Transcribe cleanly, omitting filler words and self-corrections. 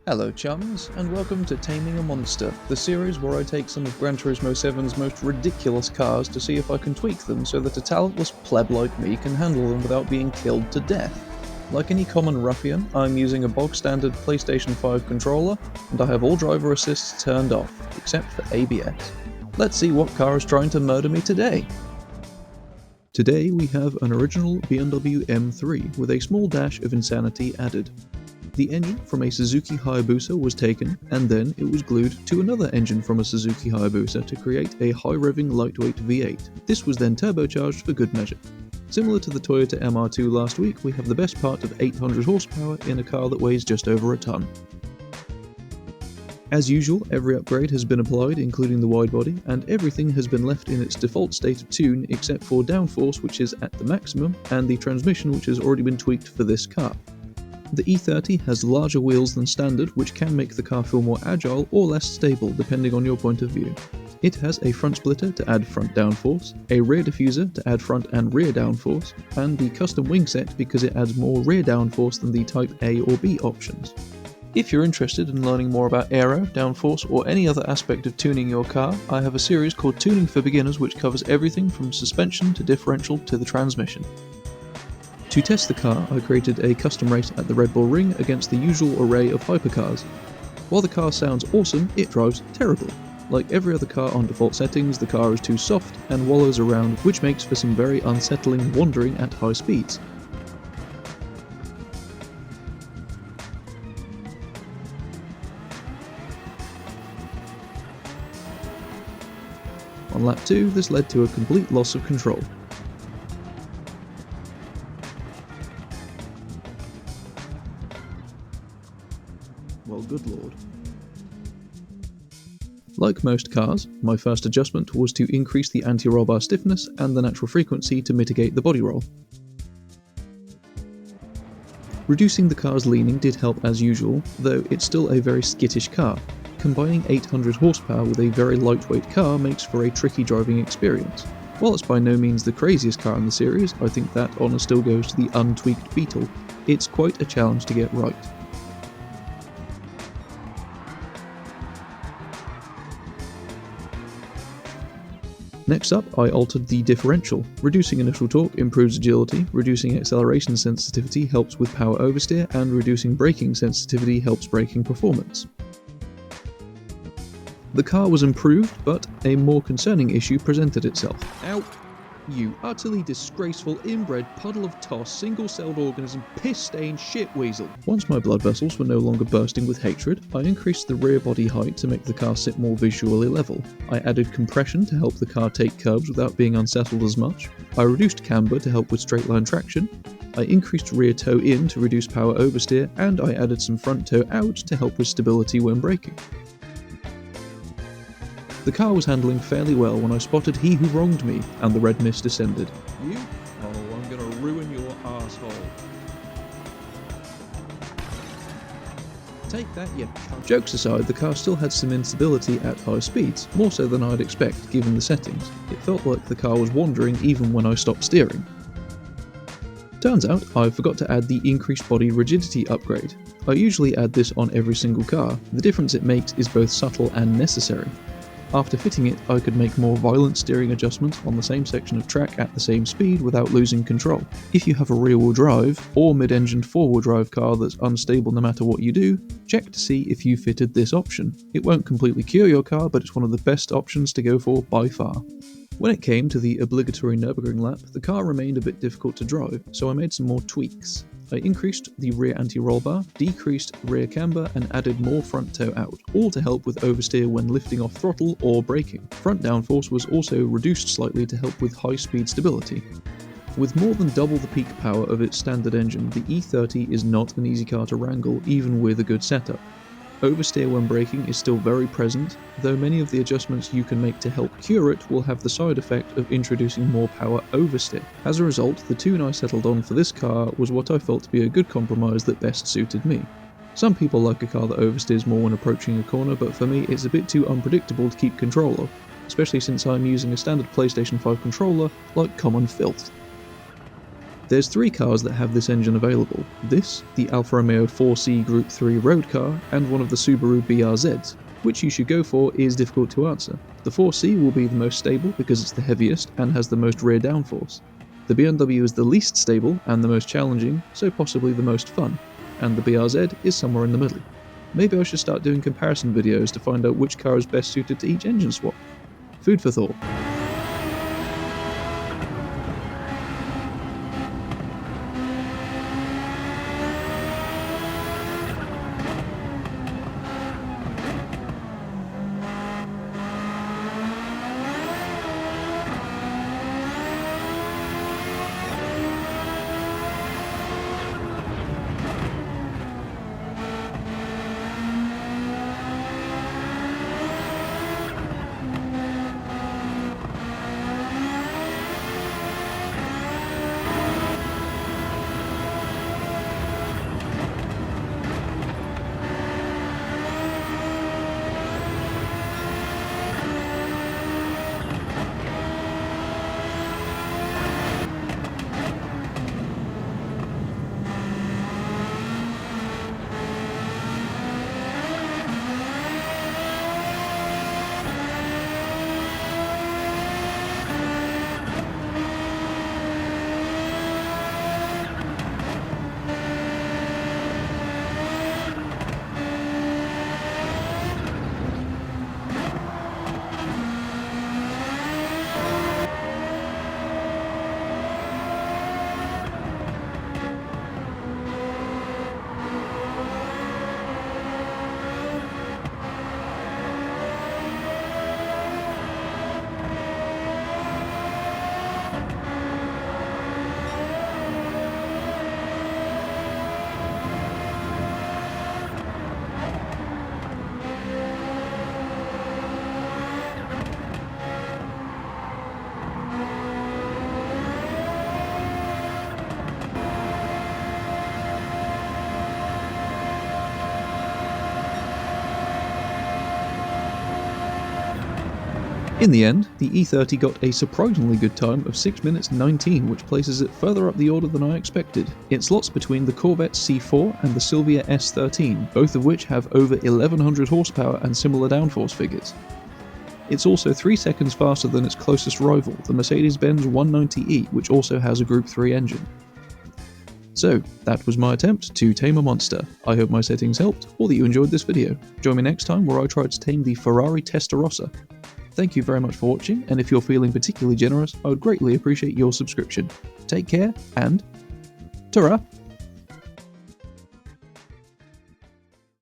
Hello chums, and welcome to Taming a Monster, the series where I take some of Gran Turismo 7's most ridiculous cars to see if I can tweak them so that a talentless pleb like me can handle them without being killed to death. Like any common ruffian, I'm using a bog standard PlayStation 5 controller, and I have all driver assists turned off, except for ABS. Let's see what car is trying to murder me today! Today we have an original BMW M3 with a small dash of insanity added. The engine from a Suzuki Hayabusa was taken, and then it was glued to another engine from a Suzuki Hayabusa to create a high-revving lightweight V8. This was then turbocharged for good measure. Similar to the Toyota MR2 last week, we have the best part of 800 horsepower in a car that weighs just over a ton. As usual, every upgrade has been applied, including the widebody, and everything has been left in its default state of tune except for downforce, which is at the maximum, and the transmission, which has already been tweaked for this car. The E30 has larger wheels than standard, which can make the car feel more agile or less stable depending on your point of view. It has a front splitter to add front downforce, a rear diffuser to add front and rear downforce, and the custom wing set because it adds more rear downforce than the Type A or B options. If you're interested in learning more about aero, downforce, or any other aspect of tuning your car, I have a series called Tuning for Beginners which covers everything from suspension to differential to the transmission. To test the car, I created a custom race at the Red Bull Ring against the usual array of hypercars. While the car sounds awesome, it drives terribly. Like every other car on default settings, the car is too soft and wallows around, which makes for some very unsettling wandering at high speeds. On lap 2, this led to a complete loss of control. Well, good lord. Like most cars, my first adjustment was to increase the anti-roll bar stiffness and the natural frequency to mitigate the body roll. Reducing the car's leaning did help as usual, though it's still a very skittish car. Combining 800 horsepower with a very lightweight car makes for a tricky driving experience. While it's by no means the craziest car in the series, I think that honour still goes to the untweaked Beetle. It's quite a challenge to get right. Next up, I altered the differential. Reducing initial torque improves agility, reducing acceleration sensitivity helps with power oversteer, and reducing braking sensitivity helps braking performance. The car was improved, but a more concerning issue presented itself. Ow! You utterly disgraceful, inbred puddle of toss, single-celled organism, piss-stained shit weasel. Once my blood vessels were no longer bursting with hatred, I increased the rear body height to make the car sit more visually level. I added compression to help the car take curbs without being unsettled as much. I reduced camber to help with straight-line traction. I increased rear toe in to reduce power oversteer, and I added some front toe out to help with stability when braking. The car was handling fairly well when I spotted he who wronged me, and the red mist descended. You? Oh, I'm gonna ruin your arsehole. Take that, you cunt. Jokes aside, the car still had some instability at high speeds, more so than I'd expect given the settings. It felt like the car was wandering even when I stopped steering. Turns out, I forgot to add the increased body rigidity upgrade. I usually add this on every single car. The difference it makes is both subtle and necessary. After fitting it, I could make more violent steering adjustments on the same section of track at the same speed without losing control. If you have a rear-wheel drive, or mid-engined four-wheel drive car that's unstable no matter what you do, check to see if you fitted this option. It won't completely cure your car, but it's one of the best options to go for by far. When it came to the obligatory Nurburgring lap, the car remained a bit difficult to drive, so I made some more tweaks. I increased the rear anti-roll bar, decreased rear camber, and added more front toe out, all to help with oversteer when lifting off throttle or braking. Front downforce was also reduced slightly to help with high-speed stability. With more than double the peak power of its standard engine, the E30 is not an easy car to wrangle, even with a good setup. Oversteer when braking is still very present, though many of the adjustments you can make to help cure it will have the side effect of introducing more power oversteer. As a result, the tune I settled on for this car was what I felt to be a good compromise that best suited me. Some people like a car that oversteers more when approaching a corner, but for me it's a bit too unpredictable to keep control of, especially since I'm using a standard PlayStation 5 controller like common filth. There's 3 cars that have this engine available. This, the Alfa Romeo 4C Gr.3 road car, and one of the Subaru BRZs. Which you should go for is difficult to answer. The 4C will be the most stable because it's the heaviest and has the most rear downforce. The BMW is the least stable and the most challenging, so possibly the most fun. And the BRZ is somewhere in the middle. Maybe I should start doing comparison videos to find out which car is best suited to each engine swap. Food for thought. In the end, the E30 got a surprisingly good time of 6 minutes 19, which places it further up the order than I expected. It slots between the Corvette C4 and the Silvia S13, both of which have over 1100 horsepower and similar downforce figures. It's also 3 seconds faster than its closest rival, the Mercedes-Benz 190e, which also has a Group 3 engine. So, that was my attempt to tame a monster. I hope my settings helped, or that you enjoyed this video. Join me next time where I try to tame the Ferrari Testarossa. Thank you very much for watching, and if you're feeling particularly generous, I would greatly appreciate your subscription. Take care, and ta-ra!